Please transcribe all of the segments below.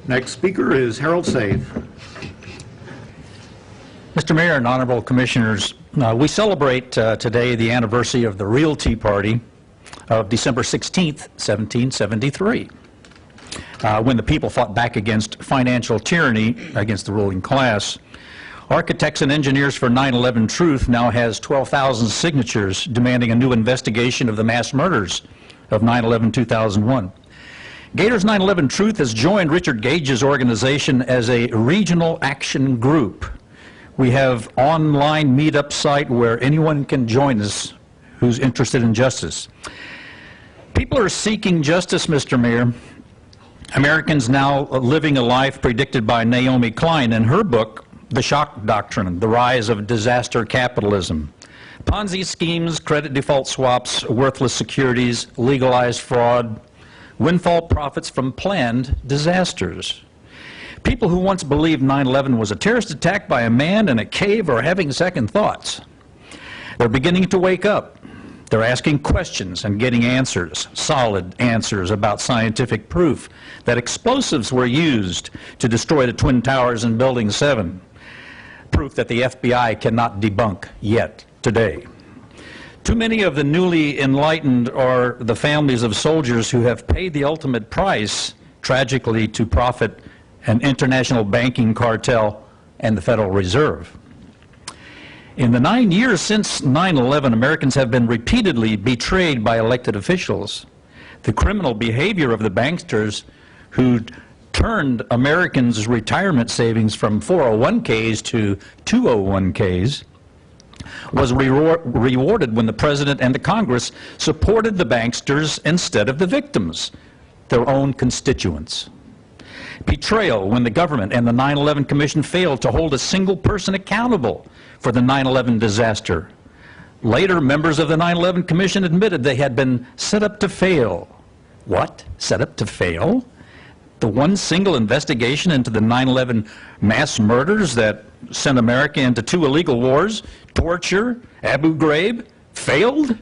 Next speaker is Harold Saive. Mr. Mayor and Honorable Commissioners, we celebrate today the anniversary of the real Tea Party of December 16th, 1773, when the people fought back against financial tyranny against the ruling class. Architects and Engineers for 9/11 Truth now has 12,000 signatures demanding a new investigation of the mass murders of 9/11-2001. Gators 9/11 Truth has joined Richard Gage's organization as a regional action group. We have online meetup site where anyone can join us who's interested in justice. People are seeking justice, Mr. Mayor. Americans now living a life predicted by Naomi Klein in her book, The Shock Doctrine, The Rise of Disaster Capitalism. Ponzi schemes, credit default swaps, worthless securities, legalized fraud, windfall profits from planned disasters. People who once believed 9/11 was a terrorist attack by a man in a cave are having second thoughts. They're beginning to wake up. They're asking questions and getting answers, solid answers about scientific proof that explosives were used to destroy the Twin Towers and Building 7. Proof that the FBI cannot debunk yet today. Too many of the newly enlightened are the families of soldiers who have paid the ultimate price, tragically, to profit an international banking cartel and the Federal Reserve. In the 9 years since 9/11, Americans have been repeatedly betrayed by elected officials. The criminal behavior of the banksters who turned Americans' retirement savings from 401ks to 201ks was rewarded when the President and the Congress supported the banksters instead of the victims, their own constituents. Betrayal when the government and the 9/11 Commission failed to hold a single person accountable for the 9/11 disaster. Later, members of the 9/11 Commission admitted they had been set up to fail. What? Set up to fail? The one single investigation into the 9/11 mass murders that sent America into 2 illegal wars, torture, Abu Ghraib, failed?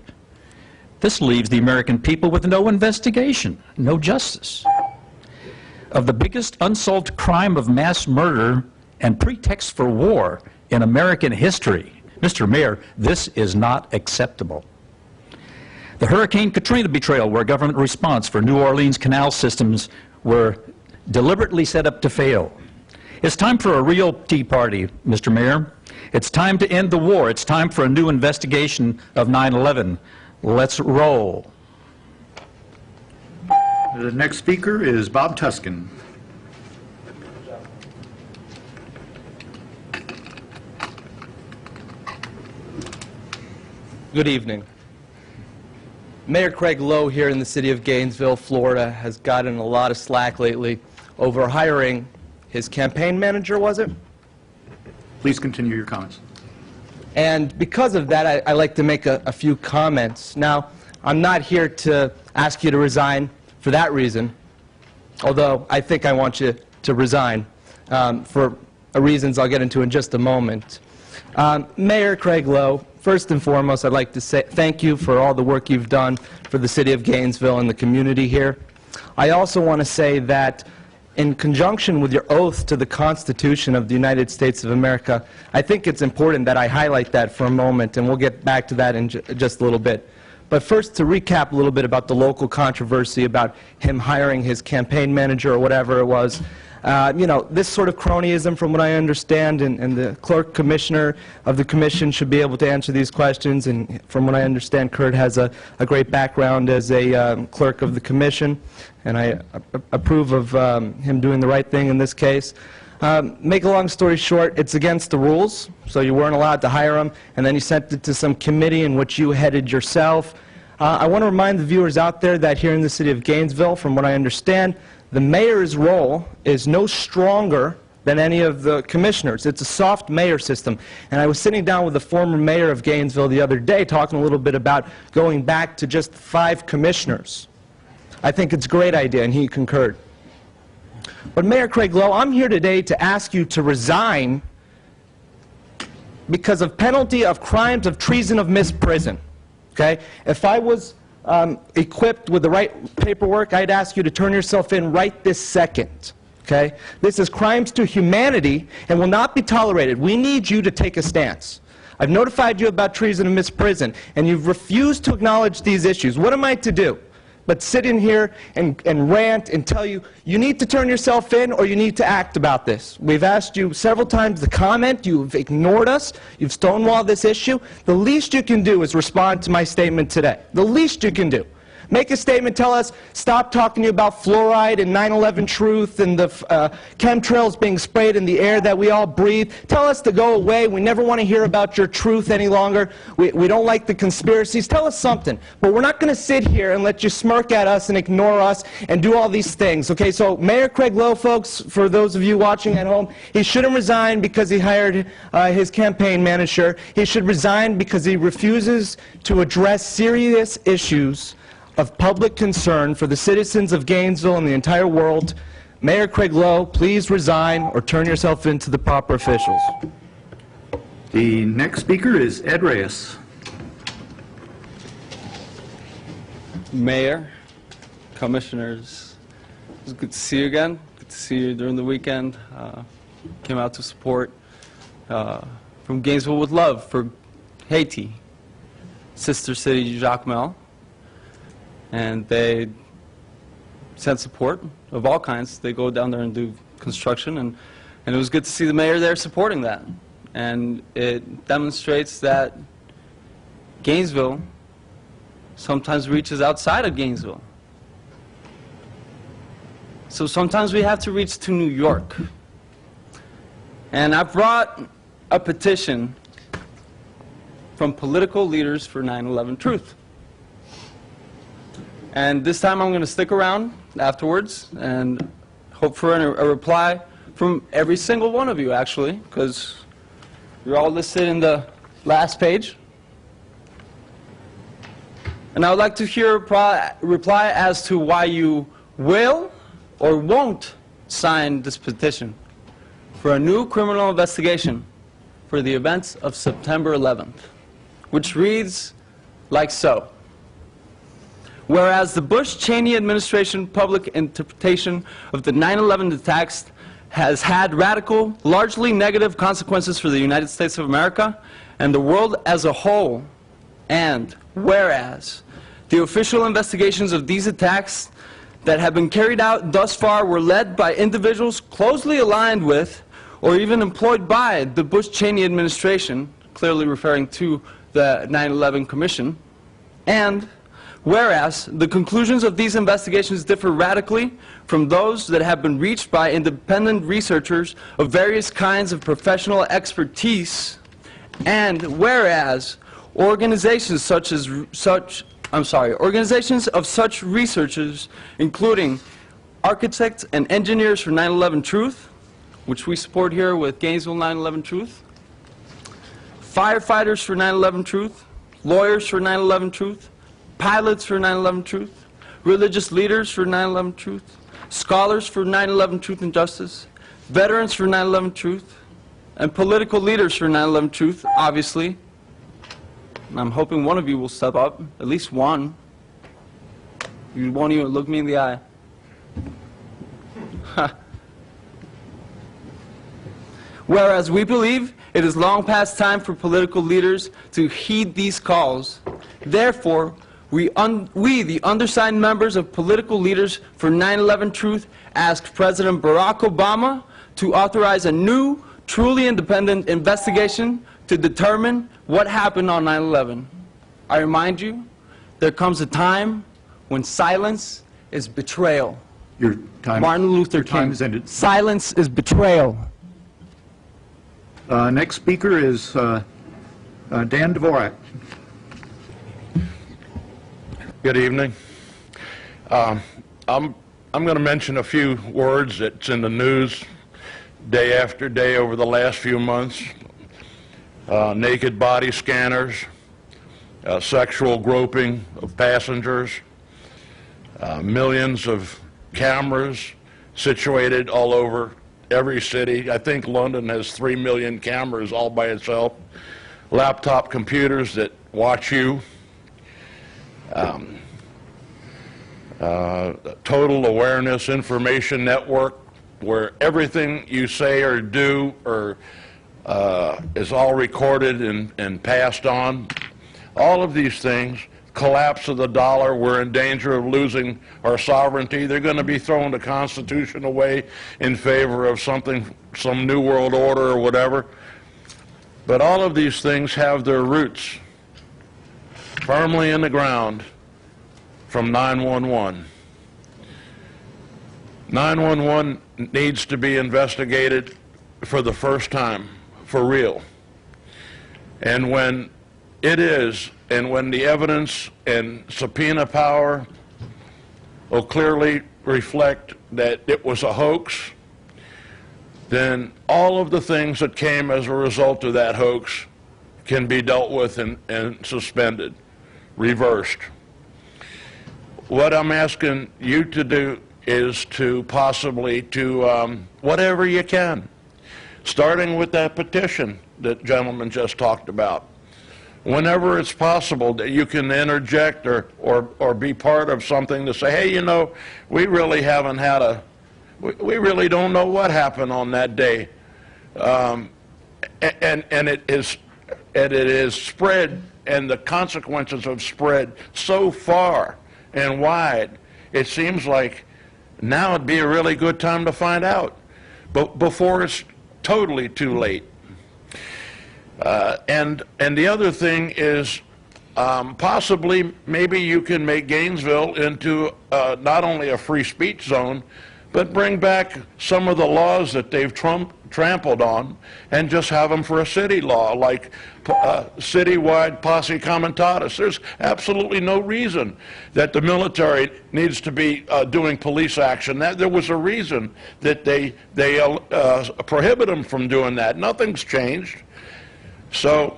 This leaves the American people with no investigation, no justice. Of the biggest unsolved crime of mass murder and pretext for war in American history, Mr. Mayor, this is not acceptable. The Hurricane Katrina betrayal, where government response for New Orleans canal systems were deliberately set up to fail. It's time for a real Tea Party, Mr. Mayor. It's time to end the war. It's time for a new investigation of 9/11. Let's roll. The next speaker is Bob Tuskin. Good evening. Mayor Craig Lowe here in the city of Gainesville, Florida, has gotten a lot of slack lately over hiring his campaign manager, was it? Please continue your comments. And because of that, I'd like to make a few comments. Now, I'm not here to ask you to resign for that reason, although I think I want you to resign for reasons I'll get into in just a moment. Mayor Craig Lowe, first and foremost, I'd like to say thank you for all the work you've done for the city of Gainesville and the community here. I also want to say that in conjunction with your oath to the Constitution of the United States of America, I think it's important that I highlight that for a moment, and we'll get back to that in just a little bit. But first, to recap a little bit about the local controversy about him hiring his campaign manager or whatever it was. You know, this sort of cronyism, from what I understand, and the clerk commissioner of the commission should be able to answer these questions, and from what I understand, Kurt has a great background as a clerk of the commission, and I approve of him doing the right thing in this case. Make a long story short, it's against the rules, so you weren't allowed to hire him, and then you sent it to some committee in which you headed yourself. I want to remind the viewers out there that here in the city of Gainesville, from what I understand, the mayor's role is no stronger than any of the commissioners. It's a soft mayor system. And I was sitting down with the former mayor of Gainesville the other day talking a little bit about going back to just 5 commissioners. I think it's a great idea, and he concurred. But Mayor Craig Lowe, I'm here today to ask you to resign because of penalty of crimes of treason of misprison. Okay? If I was equipped with the right paperwork, I'd ask you to turn yourself in right this second. Okay? This is crimes to humanity and will not be tolerated. We need you to take a stance. I've notified you about treason and misprision, and you've refused to acknowledge these issues. What am I to do? But sit in here and rant and tell you, you need to turn yourself in or you need to act about this. We've asked you several times to comment. You've ignored us. You've stonewalled this issue. The least you can do is respond to my statement today. The least you can do. Make a statement, tell us, stop talking to you about fluoride and 9/11 truth and the chemtrails being sprayed in the air that we all breathe. Tell us to go away. We never want to hear about your truth any longer. We don't like the conspiracies. Tell us something. But we're not going to sit here and let you smirk at us and ignore us and do all these things. Okay, so Mayor Craig Lowe, folks, for those of you watching at home, he shouldn't resign because he hired his campaign manager. He should resign because he refuses to address serious issues of public concern for the citizens of Gainesville and the entire world. Mayor Craig Lowe, please resign or turn yourself into the proper officials. The next speaker is Ed Reyes. Mayor, Commissioners, it's good to see you again. Good to see you during the weekend. Came out to support from Gainesville with love for Haiti, sister city Jacmel. And they sent support of all kinds. They go down there and do construction, and it was good to see the mayor there supporting that. And it demonstrates that Gainesville sometimes reaches outside of Gainesville. So sometimes we have to reach to New York. And I brought a petition from political leaders for 9/11 truth. And this time I'm going to stick around afterwards and hope for a reply from every single one of you, actually, because you're all listed in the last page. And I would like to hear a reply as to why you will or won't sign this petition for a new criminal investigation for the events of September 11th, which reads like so. Whereas the Bush-Cheney administration public interpretation of the 9/11 attacks has had radical, largely negative consequences for the United States of America and the world as a whole, and whereas the official investigations of these attacks that have been carried out thus far were led by individuals closely aligned with or even employed by the Bush-Cheney administration, clearly referring to the 9/11 Commission, and whereas the conclusions of these investigations differ radically from those that have been reached by independent researchers of various kinds of professional expertise, and whereas organizations organizations of such researchers, including architects and engineers for 9/11 Truth, which we support here with Gainesville 9/11 Truth, firefighters for 9/11 Truth, lawyers for 9/11 Truth, pilots for 9/11 Truth, religious leaders for 9/11 Truth, scholars for 9/11 Truth and Justice, veterans for 9/11 Truth, and political leaders for 9/11 Truth, obviously. And I'm hoping one of you will step up, at least one. You won't even look me in the eye. Whereas we believe it is long past time for political leaders to heed these calls. Therefore, we, the undersigned members of political leaders for 9/11 Truth, asked President Barack Obama to authorize a new, truly independent investigation to determine what happened on 9/11. I remind you, there comes a time when silence is betrayal. Your time, Martin Luther your time King. has ended. Silence is betrayal. Next speaker is Dan Dvorak. Good evening. I'm going to mention a few words that's in the news day after day over the last few months. Naked body scanners, sexual groping of passengers, millions of cameras situated all over every city. I think London has 3 million cameras all by itself. Laptop computers that watch you. Total Awareness Information Network, where everything you say or do or is all recorded and passed on. All of these things, collapse of the dollar, we're in danger of losing our sovereignty. They're going to be throwing the Constitution away in favor of something, some new world order or whatever. But all of these things have their roots firmly in the ground from 9/11. 9/11 needs to be investigated for the first time, for real. And when it is, and when the evidence and subpoena power will clearly reflect that it was a hoax, then all of the things that came as a result of that hoax can be dealt with and suspended, reversed. What I'm asking you to do is to possibly whatever you can, starting with that petition that gentleman just talked about. Whenever it's possible that you can interject or be part of something to say, hey, you know, we really haven't had we really don't know what happened on that day. And it is spread, and the consequences have spread so far and wide, it seems like now it'd be a really good time to find out, but before it's totally too late. And the other thing is possibly maybe you can make Gainesville into not only a free speech zone, but bring back some of the laws that they've trampled on and just have them for a city law, like citywide posse comitatus. There's absolutely no reason that the military needs to be doing police action. There was a reason that they prohibit them from doing that. Nothing's changed. So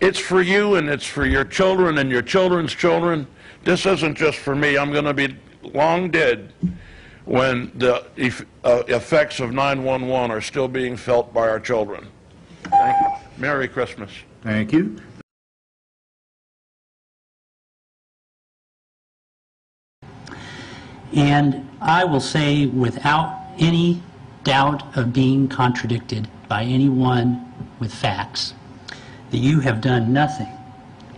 it's for you, and it's for your children and your children's children. This isn't just for me. I'm going to be long dead when the effects of 9/11 are still being felt by our children. Thank you. Merry Christmas. Thank you. And I will say without any doubt of being contradicted by anyone with facts, that you have done nothing,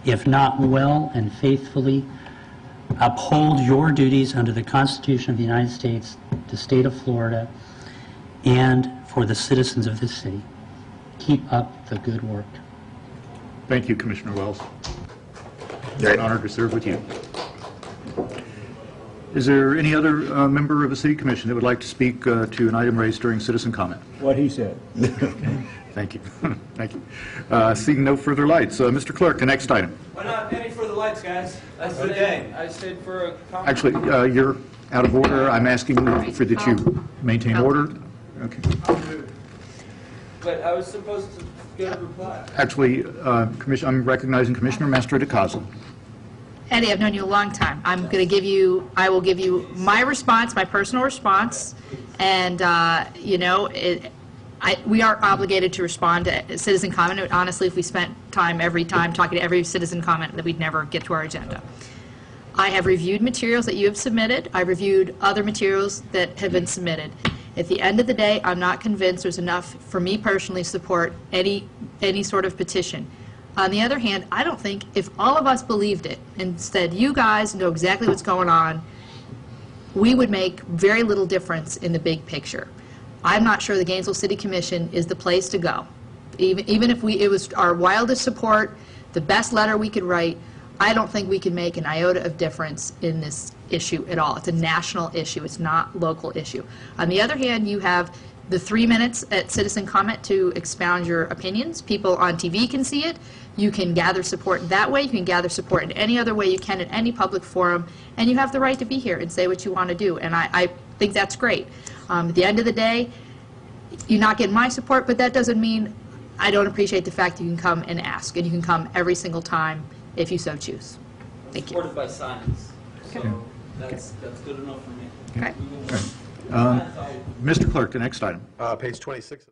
if not well and faithfully uphold your duties under the Constitution of the United States, the state of Florida, and for the citizens of this city. Keep up the good work. Thank you, Commissioner Wells. It's an honor to serve with you. Is there any other member of the City Commission that would like to speak to an item raised during citizen comment? What he said. Okay. Thank you. Thank you. Seeing no further lights, Mr. Clerk, the next item. Why not any further lights, guys? That's the day. I stayed for a comment. Actually, you're out of order. I'm asking for that you maintain order. Okay. But I was supposed to get a reply. Actually, I'm recognizing Commissioner Mastrodicasa. Eddie, I've known you a long time. I will give you my response, my personal response, and, you know, we are obligated to respond to citizen comment. Honestly, if we spent time every time talking to every citizen comment, that we'd never get to our agenda. I have reviewed materials that you have submitted. I've reviewed other materials that have been submitted. At the end of the day, I'm not convinced there's enough for me personally to support any sort of petition. On the other hand, I don't think if all of us believed it and said, you guys know exactly what's going on, we would make very little difference in the big picture. I'm not sure the Gainesville City Commission is the place to go. Even if it was our wildest support, the best letter we could write, I don't think we can make an iota of difference in this issue at all. It's a national issue. It's not a local issue. On the other hand, you have the 3 minutes at citizen comment to expound your opinions. People on TV can see it. You can gather support that way. You can gather support in any other way you can at any public forum. And you have the right to be here and say what you want to do. And I think that's great. At the end of the day, you're not getting my support, but that doesn't mean I don't appreciate the fact that you can come and ask. And you can come every single time if you so choose. Thank you. Supported by science. So that's good enough for me. Okay. Mr. Clerk, the next item. Page 26.